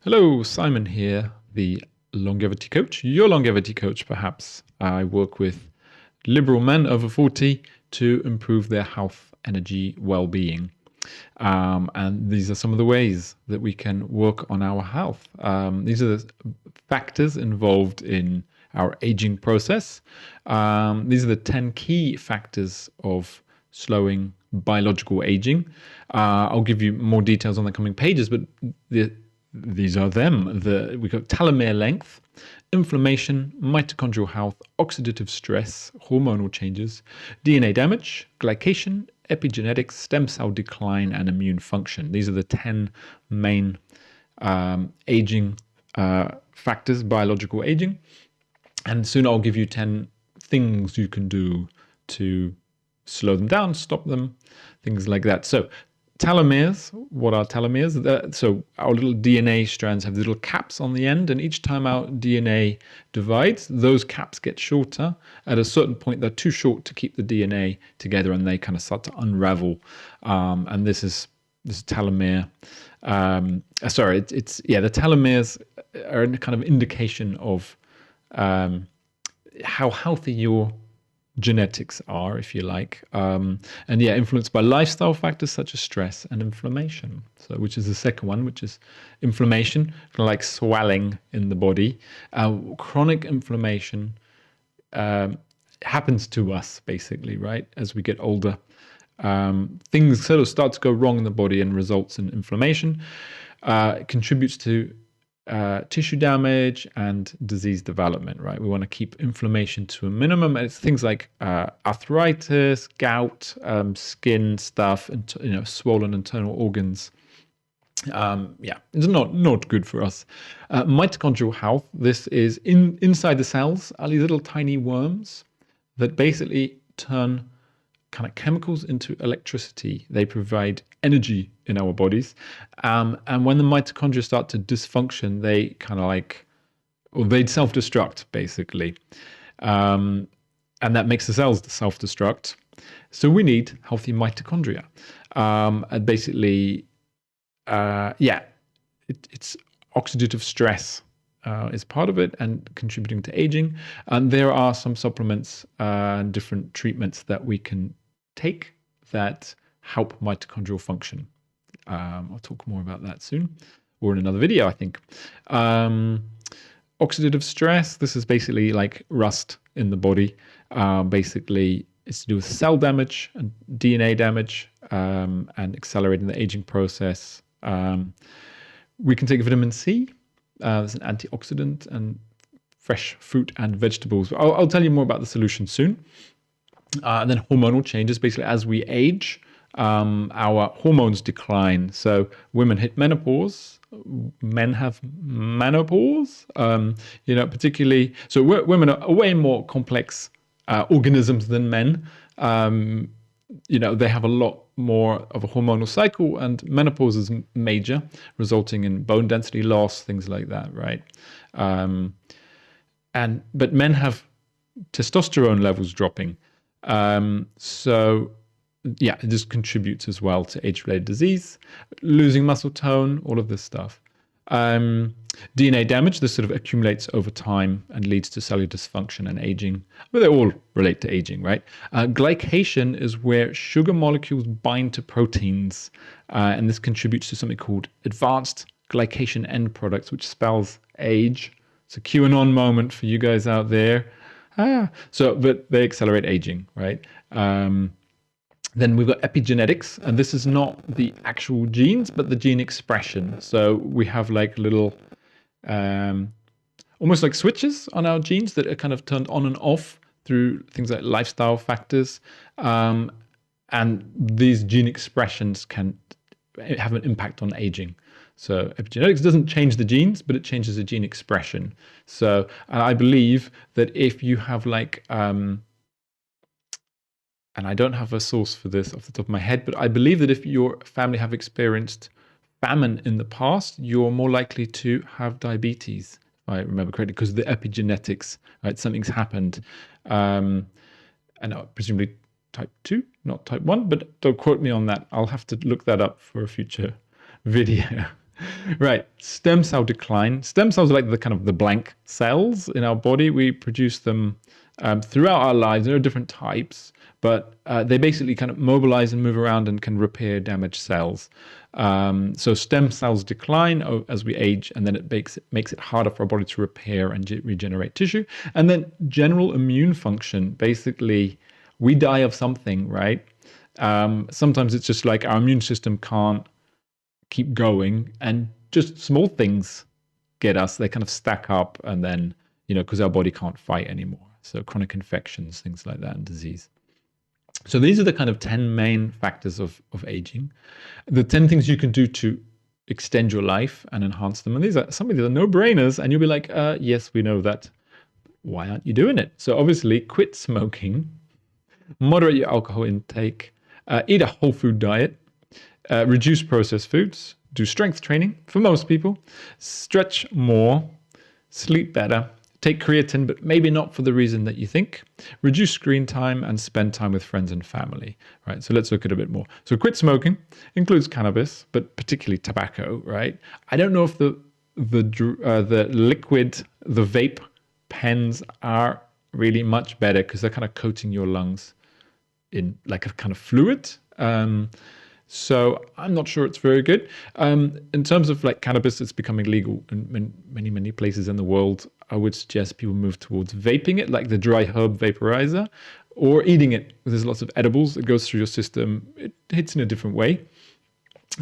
Hello, Simon here, the longevity coach, your longevity coach perhaps. I work with liberal men over 40 to improve their health, energy, well-being. And these are some of the ways that we can work on our health. These are the factors involved in our aging process. These are the 10 key factors of slowing biological aging. I'll give you more details on the coming pages, but these are them. We've got telomere length, inflammation, mitochondrial health, oxidative stress, hormonal changes, DNA damage, glycation, epigenetics, stem cell decline, and immune function. These are the 10 main aging factors, biological aging. And soon I'll give you 10 things you can do to slow them down, stop them, things like that. So telomeres, what are telomeres? So our little DNA strands have little caps on the end, and each time our DNA divides, those caps get shorter. At a certain point, they're too short to keep the DNA together, and they kind of start to unravel. And this is telomere. The telomeres are a kind of indication of how healthy your genetics are, if you like, influenced by lifestyle factors such as stress and inflammation. So, which is the second one, which is inflammation, kind of like swelling in the body. Chronic inflammation happens to us basically, right? As we get older, things sort of start to go wrong in the body and results in inflammation. It contributes to tissue damage and disease development, right? We want to keep inflammation to a minimum. And it's things like arthritis, gout, skin stuff, and swollen internal organs. It's not good for us. Mitochondrial health. This is inside the cells are these little tiny worms that basically turn kind of chemicals into electricity. They provide energy in our bodies. And when the mitochondria start to dysfunction, they kind of they'd self-destruct, basically. And that makes the cells self-destruct. So we need healthy mitochondria. And basically, it's oxidative stress is part of it and contributing to aging. And there are some supplements and different treatments that we can take that help mitochondrial function. I'll talk more about that soon, or in another video, I think. Oxidative stress, this is basically like rust in the body. Basically, it's to do with cell damage and DNA damage and accelerating the aging process. We can take vitamin C. It's an antioxidant, and fresh fruit and vegetables. I'll tell you more about the solution soon. And then hormonal changes. Basically, as we age, our hormones decline. So women hit menopause, men have menopause. Particularly, so women are way more complex organisms than men. They have a lot more of a hormonal cycle, and menopause is major, resulting in bone density loss, things like that, right? But men have testosterone levels dropping. It just contributes as well to age-related disease, losing muscle tone, all of this stuff. DNA damage, this sort of accumulates over time and leads to cellular dysfunction and aging. But they all relate to aging, right? Glycation is where sugar molecules bind to proteins, and this contributes to something called advanced glycation end products, which spells age. It's a QAnon moment for you guys out there. But they accelerate aging, right? Then we've got epigenetics, and this is not the actual genes, but the gene expression. So we have like little, almost like switches on our genes that are kind of turned on and off through things like lifestyle factors. And these gene expressions can have an impact on aging. So epigenetics doesn't change the genes, but it changes the gene expression. So I believe that if you have and I don't have a source for this off the top of my head, but I believe that if your family have experienced famine in the past, you're more likely to have diabetes, if I remember correctly, because of the epigenetics, right? Something's happened. And presumably type 2, not type 1, but don't quote me on that. I'll have to look that up for a future video. Right. Stem cell decline. Stem cells are like the kind of the blank cells in our body. We produce them throughout our lives. There are different types, but they basically kind of mobilize and move around and can repair damaged cells. So stem cells decline as we age, and then it makes it harder for our body to repair and regenerate tissue. And then general immune function. Basically, we die of something, right? Sometimes it's just like our immune system can't keep going, and just small things get us. They kind of stack up, and then, because our body can't fight anymore. So chronic infections, things like that, and disease. So these are the kind of 10 main factors of aging. The 10 things you can do to extend your life and enhance them. And these are some of these are no-brainers, and you'll be like, yes, we know that. Why aren't you doing it? So obviously, quit smoking, moderate your alcohol intake, eat a whole food diet, reduce processed foods, do strength training for most people, stretch more, sleep better, take creatine, but maybe not for the reason that you think, reduce screen time, and spend time with friends and family, right? So let's look at a bit more. So quit smoking includes cannabis, but particularly tobacco, right? I don't know if the liquid, the vape pens are really much better because they're kind of coating your lungs in like a kind of fluid. So I'm not sure it's very good. In terms of like cannabis, it's becoming legal in many, many places in the world. I would suggest people move towards vaping it, like the dry herb vaporizer, or eating it. There's lots of edibles. It goes through your system. It hits in a different way.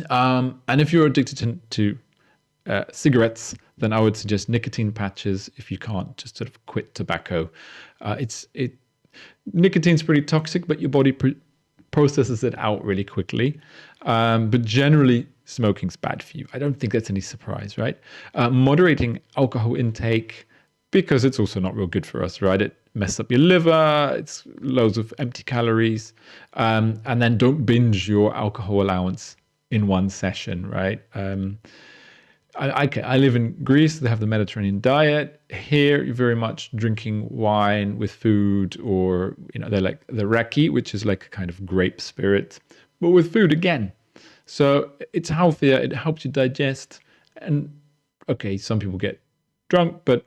And if you're addicted to cigarettes, then I would suggest nicotine patches if you can't just sort of quit tobacco. Nicotine's pretty toxic, but your body processes it out really quickly. But generally, smoking's bad for you. I don't think that's any surprise, right? Moderating alcohol intake, because it's also not real good for us, right? It messes up your liver. It's loads of empty calories. And then don't binge your alcohol allowance in one session, right? I live in Greece. They have the Mediterranean diet. Here, you're very much drinking wine with food, or they're like the raki, which is like a kind of grape spirit, but with food again. So it's healthier. It helps you digest. And okay, some people get drunk, but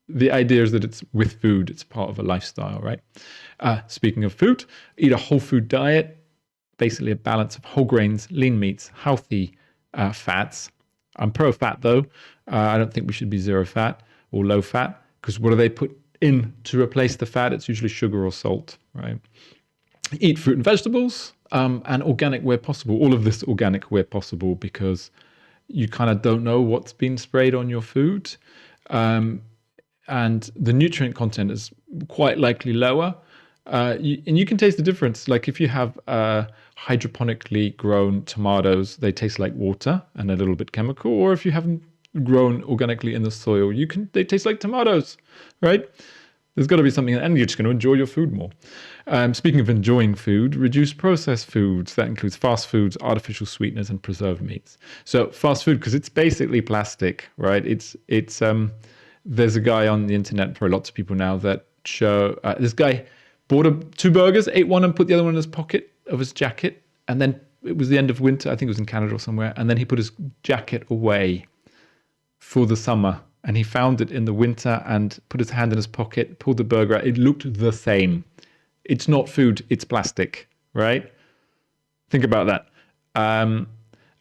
the idea is that it's with food. It's part of a lifestyle, right? Speaking of food, eat a whole food diet, basically a balance of whole grains, lean meats, healthy fats. I'm pro-fat, though. I don't think we should be zero fat or low fat, because what do they put in to replace the fat? It's usually sugar or salt, right? Eat fruit and vegetables, and organic where possible. All of this organic where possible, because you kind of don't know what's been sprayed on your food. And the nutrient content is quite likely lower. And you can taste the difference. Like if you have hydroponically grown tomatoes, they taste like water and a little bit chemical. Or if you haven't grown organically in the soil, they taste like tomatoes, right? There's got to be something, and you're just going to enjoy your food more. Speaking of enjoying food, reduce processed foods. That includes fast foods, artificial sweeteners, and preserved meats. So fast food, because it's basically plastic, right? There's a guy on the internet, for lots of people now, that show this guy bought 2 burgers, ate one and put the other one in his pocket of his jacket. And then it was the end of winter. I think it was in Canada or somewhere. And then he put his jacket away for the summer. And he found it in the winter and put his hand in his pocket, pulled the burger out. It looked the same. It's not food. It's plastic, right? Think about that.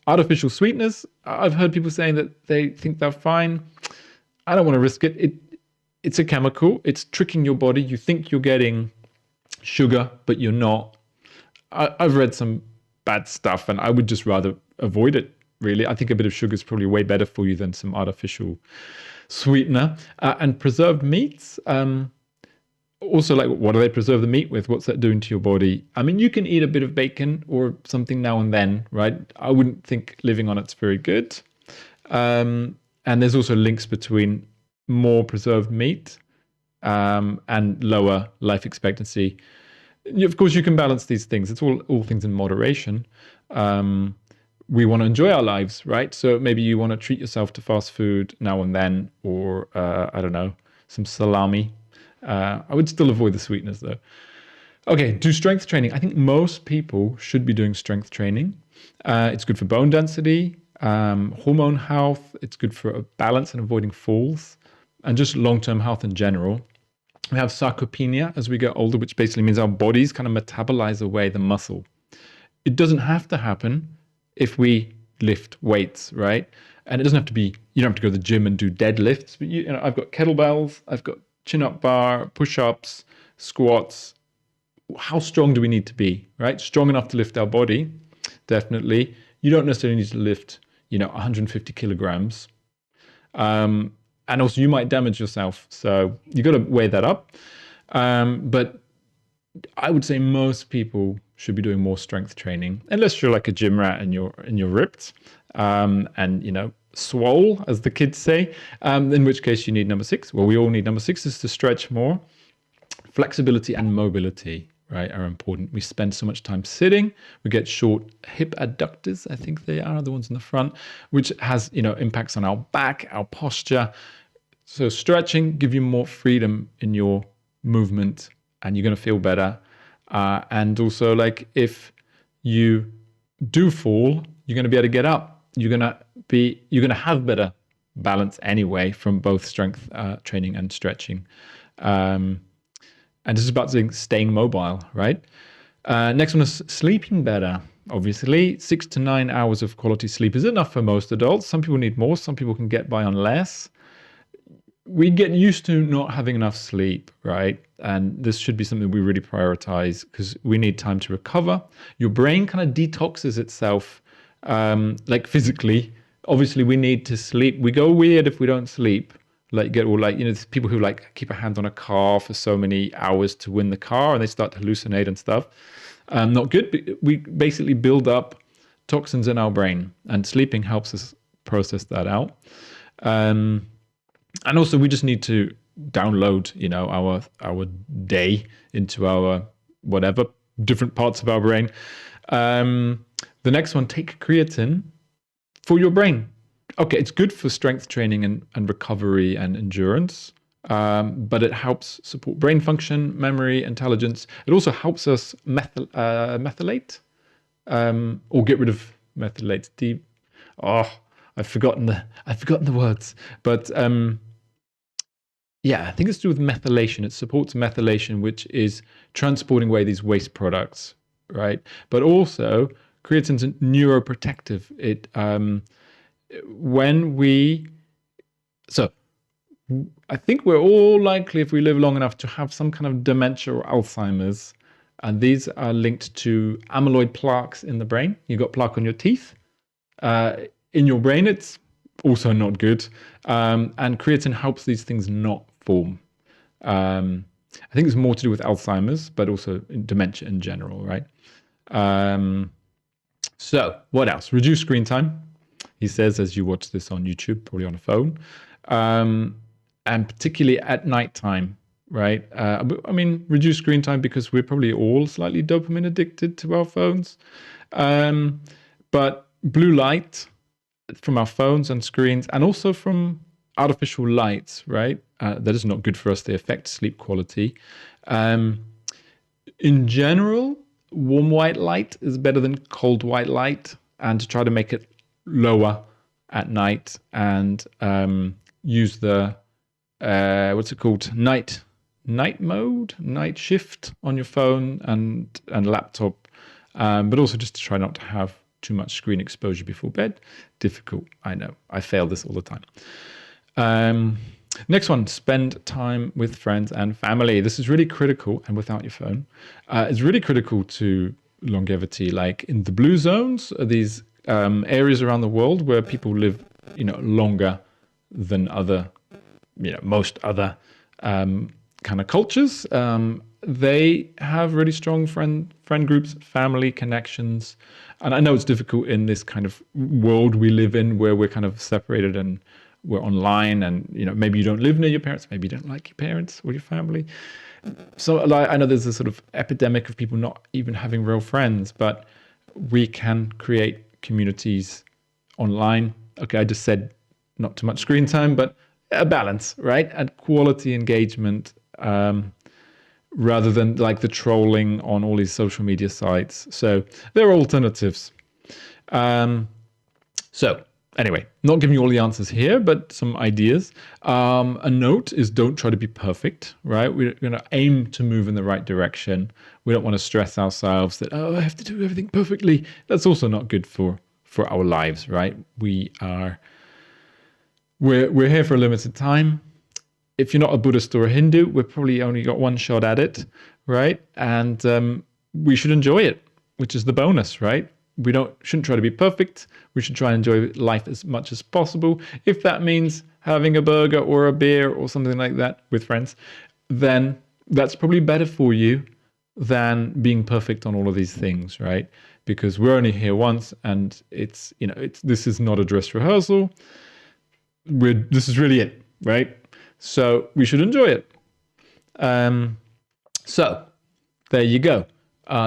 Artificial sweeteners. I've heard people saying that they think they're fine. I don't want to risk it. It's a chemical. It's tricking your body. You think you're getting sugar, but you're not. I've read some bad stuff, and I would just rather avoid it, really. I think a bit of sugar is probably way better for you than some artificial sweetener. And preserved meats. Also, like, what do they preserve the meat with? What's that doing to your body? I mean, you can eat a bit of bacon or something now and then, right? I wouldn't think living on it's very good. And there's also links between more preserved meat and lower life expectancy. Of course, you can balance these things. It's all things in moderation. We want to enjoy our lives, right? So maybe you want to treat yourself to fast food now and then, or I don't know, some salami. I would still avoid the sweeteners, though. Okay, do strength training. I think most people should be doing strength training. It's good for bone density. hormone health. It's good for balance and avoiding falls, and just long-term health in general. We have sarcopenia as we get older, which basically means our bodies kind of metabolize away the muscle. It doesn't have to happen if we lift weights, right? And it doesn't have to be, you don't have to go to the gym and do deadlifts, but you know, I've got kettlebells, I've got chin-up bar, push-ups, squats. How strong do we need to be, right? Strong enough to lift our body, definitely. You don't necessarily need to lift, 150 kilograms. And also you might damage yourself. So you got to weigh that up. But I would say most people should be doing more strength training, unless you're like a gym rat and you're ripped, and swole, as the kids say. In which case you need number 6. Well, we all need number 6 is to stretch more. Flexibility and mobility, right, are important. We spend so much time sitting. We get short hip adductors, I think they are the ones in the front, which has impacts on our back, our posture. So stretching give you more freedom in your movement, and you're going to feel better. And also, like, if you do fall, you're going to be able to get up. You're going to have better balance anyway from both strength training and stretching. And this is about staying mobile, right? Next one is sleeping better. Obviously, 6 to 9 hours of quality sleep is enough for most adults. Some people need more. Some people can get by on less. We get used to not having enough sleep, right? And this should be something we really prioritize because we need time to recover. Your brain kind of detoxes itself, like physically. Obviously, we need to sleep. We go weird if we don't sleep. There's people who keep a hand on a car for so many hours to win the car, and they start to hallucinate and stuff. Not good. But we basically build up toxins in our brain, and sleeping helps us process that out. And also, we just need to download, our day into our whatever different parts of our brain. The next one, take creatine for your brain. Okay, it's good for strength training and recovery and endurance, but it helps support brain function, memory, intelligence. It also helps us methylate or get rid of methylates. I've forgotten the words, but I think it's to do with methylation. It supports methylation, which is transporting away these waste products, right? But also, creatine's neuroprotective. I think we're all likely, if we live long enough, to have some kind of dementia or Alzheimer's. And these are linked to amyloid plaques in the brain. You've got plaque on your teeth. In your brain, it's also not good. And creatine helps these things not form. I think it's more to do with Alzheimer's, but also dementia in general, right? So what else? Reduce screen time. He says, as you watch this on YouTube, probably on a phone, and particularly at nighttime, right? Reduce screen time because we're probably all slightly dopamine addicted to our phones. But blue light from our phones and screens, and also from artificial lights, right? That is not good for us. They affect sleep quality. In general, warm white light is better than cold white light, and to try to make it lower at night and use the night mode, night shift on your phone and laptop, but also just to try not to have too much screen exposure before bed. Difficult, I know. I fail this all the time. Next one, spend time with friends and family. This is really critical, and without your phone. It's really critical to longevity. Like in the blue zones, these areas around the world where people live, longer than most other kind of cultures. They have really strong friend groups, family connections. And I know it's difficult in this kind of world we live in where we're kind of separated and we're online, and maybe you don't live near your parents, maybe you don't like your parents or your family. So I know there's a sort of epidemic of people not even having real friends, but we can create communities online. Okay, I just said not too much screen time, but a balance, right? And quality engagement, rather than like the trolling on all these social media sites. So there are alternatives. So Anyway, not giving you all the answers here, but some ideas. A note is don't try to be perfect, right? We're going to aim to move in the right direction. We don't want to stress ourselves that, oh, I have to do everything perfectly. That's also not good for our lives, right? We're here for a limited time. If you're not a Buddhist or a Hindu, we've probably only got one shot at it, right? And we should enjoy it, which is the bonus, right? We shouldn't try to be perfect. We should try and enjoy life as much as possible. If that means having a burger or a beer or something like that with friends, then that's probably better for you than being perfect on all of these things, right? Because we're only here once, and this is not a dress rehearsal. This is really it, right? So we should enjoy it. So there you go.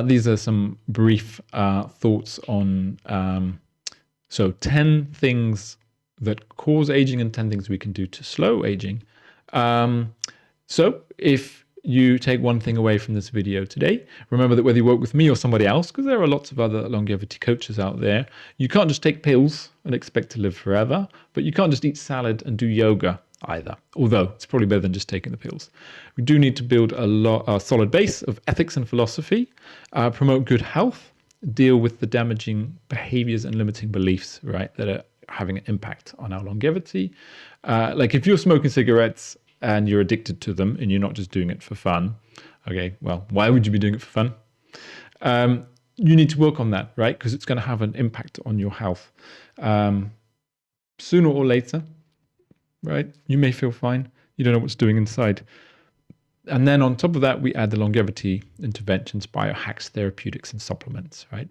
These are some brief thoughts on 10 things that cause aging and 10 things we can do to slow aging. So if you take one thing away from this video today, remember that whether you work with me or somebody else, because there are lots of other longevity coaches out there, you can't just take pills and expect to live forever, but you can't just eat salad and do yoga either, although it's probably better than just taking the pills. We do need to build a solid base of ethics and philosophy, promote good health, deal with the damaging behaviors and limiting beliefs, right, that are having an impact on our longevity. Like if you're smoking cigarettes and you're addicted to them and you're not just doing it for fun, okay, well, why would you be doing it for fun? You need to work on that, right, because it's going to have an impact on your health. Sooner or later, right? You may feel fine. You don't know what's doing inside. And then on top of that, we add the longevity interventions, biohacks, therapeutics, and supplements, right?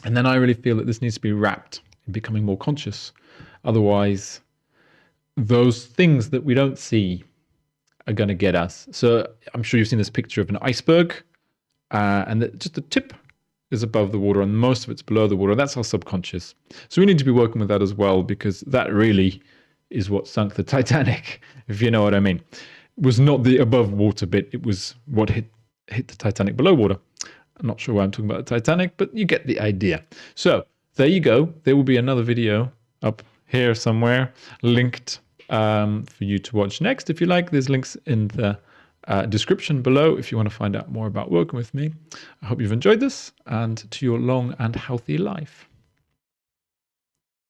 And then I really feel that this needs to be wrapped in becoming more conscious. Otherwise, those things that we don't see are going to get us. So I'm sure you've seen this picture of an iceberg, and just the tip is above the water and most of it's below the water. That's our subconscious. So we need to be working with that as well, because that really is what sunk the Titanic, if you know what I mean. It was not the above water bit, it was what hit the Titanic below water. I'm not sure why I'm talking about the Titanic, but you get the idea. So there you go. There will be another video up here somewhere linked for you to watch next if you like. There's links in the description below if you want to find out more about working with me. I hope you've enjoyed this, and to your long and healthy life.